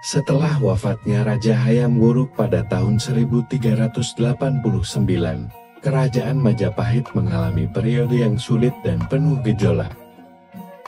Setelah wafatnya Raja Hayam Wuruk pada tahun 1389, Kerajaan Majapahit mengalami periode yang sulit dan penuh gejolak.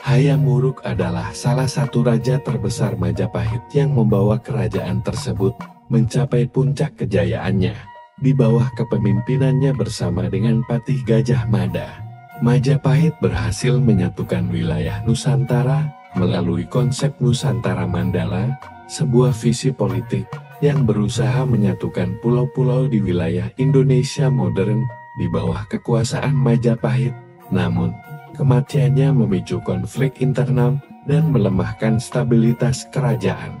Hayam Wuruk adalah salah satu raja terbesar Majapahit yang membawa kerajaan tersebut mencapai puncak kejayaannya. Di bawah kepemimpinannya bersama dengan Patih Gajah Mada, Majapahit berhasil menyatukan wilayah Nusantara melalui konsep Nusantara Mandala, sebuah visi politik yang berusaha menyatukan pulau-pulau di wilayah Indonesia modern di bawah kekuasaan Majapahit. Namun, kematiannya memicu konflik internal dan melemahkan stabilitas kerajaan.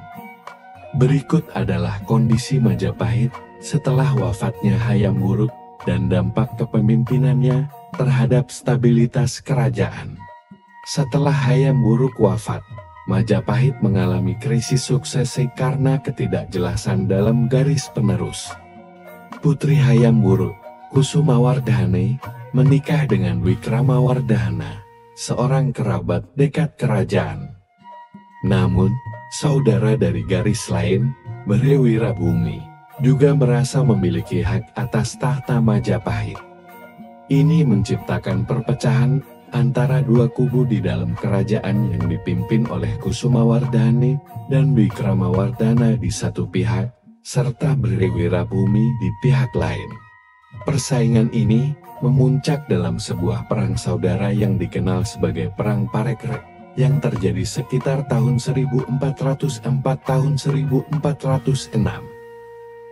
Berikut adalah kondisi Majapahit setelah wafatnya Hayam Wuruk dan dampak kepemimpinannya terhadap stabilitas kerajaan. Setelah Hayam Wuruk wafat, Majapahit mengalami krisis suksesi karena ketidakjelasan dalam garis penerus. Putri Hayam Wuruk, Kusumawardhane, menikah dengan Wikramawardhana, seorang kerabat dekat kerajaan. Namun, saudara dari garis lain, Berewirabumi, juga merasa memiliki hak atas tahta Majapahit. Ini menciptakan perpecahan antara dua kubu di dalam kerajaan yang dipimpin oleh Kusumawardhane dan Wikramawardhana di satu pihak, serta Berewirabumi di pihak lain. Persaingan ini memuncak dalam sebuah perang saudara yang dikenal sebagai Perang Parekrek, yang terjadi sekitar tahun 1404–1406.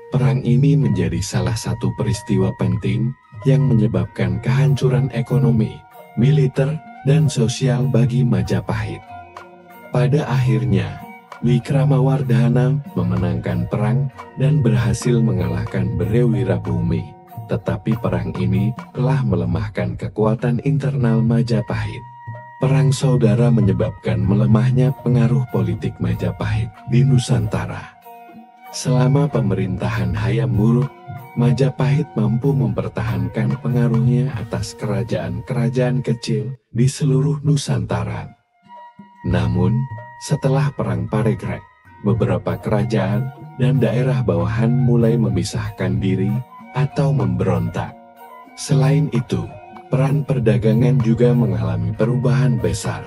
Perang ini menjadi salah satu peristiwa penting yang menyebabkan kehancuran ekonomi, militer, dan sosial bagi Majapahit. Pada akhirnya, Wikramawardhana memenangkan perang dan berhasil mengalahkan Berewirabumi. Tetapi perang ini telah melemahkan kekuatan internal Majapahit. Perang saudara menyebabkan melemahnya pengaruh politik Majapahit di Nusantara. Selama pemerintahan Hayam Wuruk, Majapahit mampu mempertahankan pengaruhnya atas kerajaan-kerajaan kecil di seluruh Nusantara. Namun, setelah Perang Parekrek, beberapa kerajaan dan daerah bawahan mulai memisahkan diri atau memberontak. Selain itu, peran perdagangan juga mengalami perubahan besar.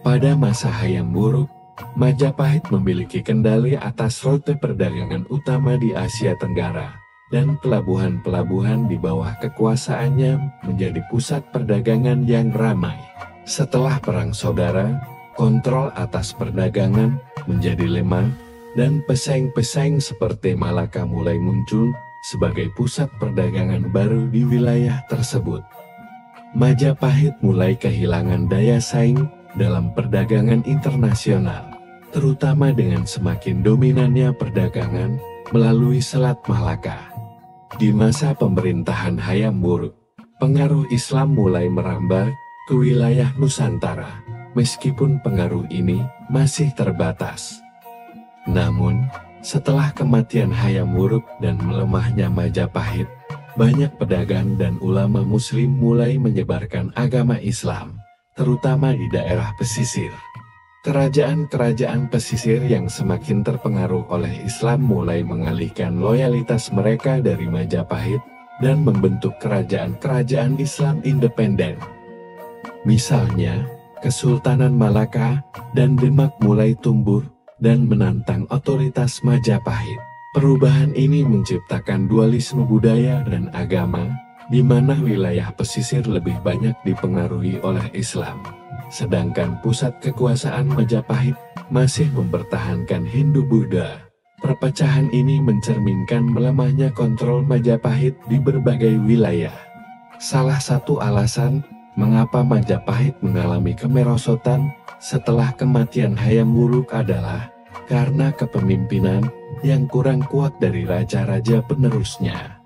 Pada masa Hayam Wuruk, Majapahit memiliki kendali atas rute perdagangan utama di Asia Tenggara, dan pelabuhan-pelabuhan di bawah kekuasaannya menjadi pusat perdagangan yang ramai. Setelah Perang Saudara, kontrol atas perdagangan menjadi lemah, dan pesaing-pesaing seperti Malaka mulai muncul sebagai pusat perdagangan baru di wilayah tersebut. Majapahit mulai kehilangan daya saing dalam perdagangan internasional, terutama dengan semakin dominannya perdagangan melalui Selat Malaka. Di masa pemerintahan Hayam Wuruk, pengaruh Islam mulai merambah ke wilayah Nusantara, meskipun pengaruh ini masih terbatas. Namun, setelah kematian Hayam Wuruk dan melemahnya Majapahit, banyak pedagang dan ulama Muslim mulai menyebarkan agama Islam, terutama di daerah pesisir. Kerajaan-kerajaan pesisir yang semakin terpengaruh oleh Islam mulai mengalihkan loyalitas mereka dari Majapahit dan membentuk kerajaan-kerajaan Islam independen. Misalnya, Kesultanan Malaka dan Demak mulai tumbuh dan menantang otoritas Majapahit. Perubahan ini menciptakan dualisme budaya dan agama, di mana wilayah pesisir lebih banyak dipengaruhi oleh Islam, sedangkan pusat kekuasaan Majapahit masih mempertahankan Hindu-Buddha. Perpecahan ini mencerminkan melemahnya kontrol Majapahit di berbagai wilayah. Salah satu alasan mengapa Majapahit mengalami kemerosotan setelah kematian Hayam Wuruk adalah karena kepemimpinan yang kurang kuat dari raja-raja penerusnya.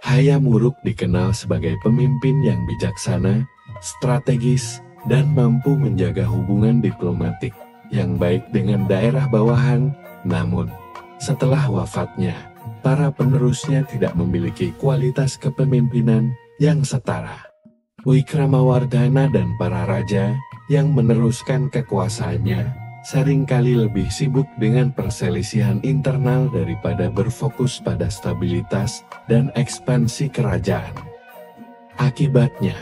Hayam Wuruk dikenal sebagai pemimpin yang bijaksana, strategis, dan mampu menjaga hubungan diplomatik yang baik dengan daerah bawahan. Namun, setelah wafatnya, para penerusnya tidak memiliki kualitas kepemimpinan yang setara. Wikramawardhana dan para raja yang meneruskan kekuasaannya seringkali lebih sibuk dengan perselisihan internal daripada berfokus pada stabilitas dan ekspansi kerajaan. Akibatnya,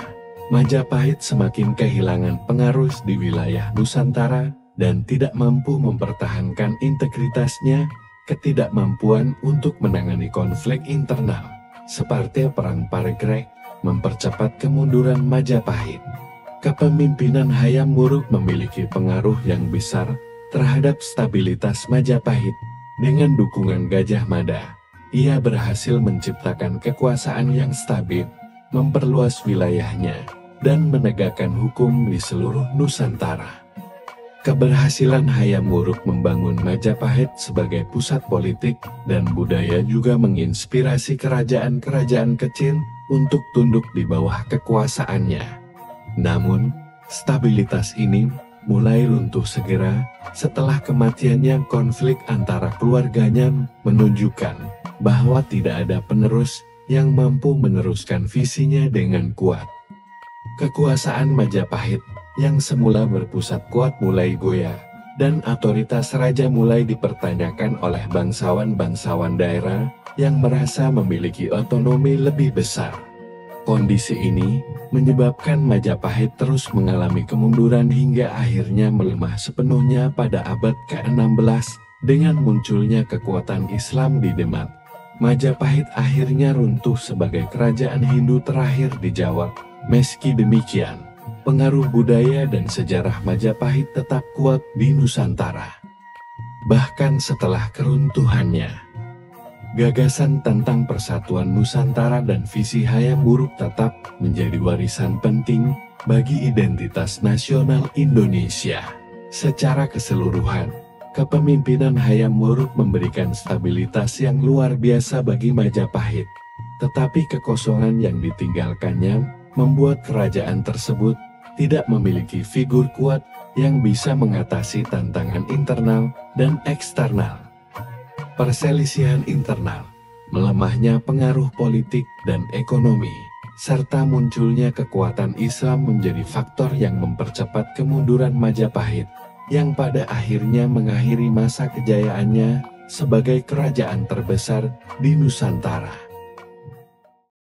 Majapahit semakin kehilangan pengaruh di wilayah Nusantara dan tidak mampu mempertahankan integritasnya. Ketidakmampuan untuk menangani konflik internal, seperti Perang Paregreg, mempercepat kemunduran Majapahit. Kepemimpinan Hayam Wuruk memiliki pengaruh yang besar terhadap stabilitas Majapahit. Dengan dukungan Gajah Mada, ia berhasil menciptakan kekuasaan yang stabil, memperluas wilayahnya, dan menegakkan hukum di seluruh Nusantara. Keberhasilan Hayam Wuruk membangun Majapahit sebagai pusat politik dan budaya juga menginspirasi kerajaan-kerajaan kecil untuk tunduk di bawah kekuasaannya. Namun, stabilitas ini mulai runtuh segera setelah kematiannya. Konflik antara keluarganya menunjukkan bahwa tidak ada penerus yang mampu meneruskan visinya dengan kuat. Kekuasaan Majapahit yang semula berpusat kuat mulai goyah, dan otoritas raja mulai dipertanyakan oleh bangsawan-bangsawan daerah yang merasa memiliki otonomi lebih besar. Kondisi ini menyebabkan Majapahit terus mengalami kemunduran hingga akhirnya melemah sepenuhnya pada abad ke-16 dengan munculnya kekuatan Islam di Demak. Majapahit akhirnya runtuh sebagai kerajaan Hindu terakhir di Jawa. Meski demikian, pengaruh budaya dan sejarah Majapahit tetap kuat di Nusantara. Bahkan setelah keruntuhannya, gagasan tentang persatuan Nusantara dan visi Hayam Wuruk tetap menjadi warisan penting bagi identitas nasional Indonesia. Secara keseluruhan, kepemimpinan Hayam Wuruk memberikan stabilitas yang luar biasa bagi Majapahit. Tetapi kekosongan yang ditinggalkannya membuat kerajaan tersebut tidak memiliki figur kuat yang bisa mengatasi tantangan internal dan eksternal. Perselisihan internal, melemahnya pengaruh politik dan ekonomi, serta munculnya kekuatan Islam menjadi faktor yang mempercepat kemunduran Majapahit, yang pada akhirnya mengakhiri masa kejayaannya sebagai kerajaan terbesar di Nusantara.